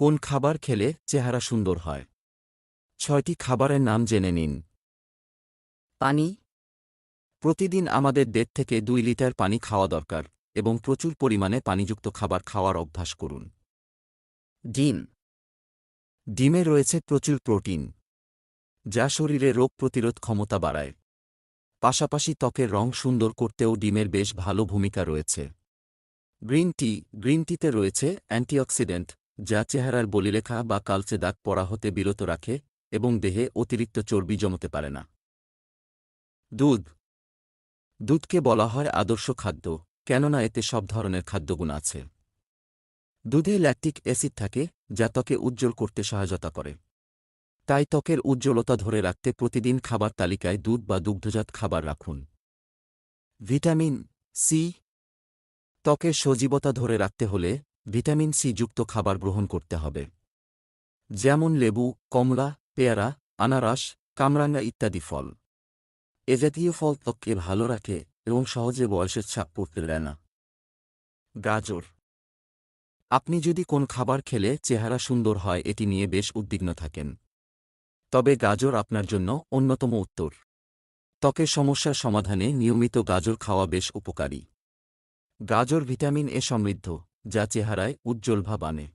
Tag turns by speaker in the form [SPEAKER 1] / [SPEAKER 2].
[SPEAKER 1] কোন খাবার খেলে চেহারা সুন্দর হয়? ৬টি খাবারের নাম জেনে নিন।
[SPEAKER 2] পানি,
[SPEAKER 1] প্রতিদিন আমাদের ১.৫ থেকে ২ লিটার পানি খাওয়া দরকার এবং প্রচুর পরিমাণে পানিযুক্ত খাবার খাওয়ার অভ্যাস করুন।
[SPEAKER 2] ডিম,
[SPEAKER 1] ডিমে রয়েছে প্রচুর প্রোটিন, যা শরীরে রোগ প্রতিরোধ ক্ষমতা বাড়ায়। পাশাপাশি ত্বকের রং সুন্দর করতেও ডিমের বেশ ভালো ভূমিকা রয়েছে। গ্রিন টিতে রয়েছে অ্যান্টিঅক্সিডেন্ট, যা চেহারার বলিরেখা বা কালচে দাগ পড়া হতে বিরত রাখে এবং দেহে অতিরিক্ত চর্বি জমতে পারে না। দুধকে বলা হয় আদর্শ খাদ্য, কেননা এতে সব ধরনের খাদ্যগুণ আছে। দুধে ল্যাকটিক অ্যাসিড থাকে, যা ত্বকে উজ্জ্বল করতে সহায়তা করে। তাই ত্বকের উজ্জ্বলতা ধরে রাখতে প্রতিদিন খাবার তালিকায় দুধ বা দুগ্ধজাত খাবার রাখুন। ভিটামিন সি, ত্বকের সজীবতা ধরে রাখতে হলে ভিটামিন সি যুক্ত খাবার গ্রহণ করতে হবে, যেমন লেবু, কমলা, পেয়ারা, আনারস, কামরাঙা ইত্যাদি ফল। এ জাতীয় ফল ত্বককে ভালো রাখে এবং সহজে বয়সের ছাপ পড়তে দেয় না। গাজর, আপনি যদি কোন খাবার খেলে চেহারা সুন্দর হয় এটি নিয়ে বেশ উদ্বিগ্ন থাকেন, তবে গাজর আপনার জন্য অন্যতম উত্তর। ত্বকের সমস্যার সমাধানে নিয়মিত গাজর খাওয়া বেশ উপকারী। গাজর ভিটামিন এ সমৃদ্ধ, যা চেহারায় উজ্জ্বল ভাব আনে।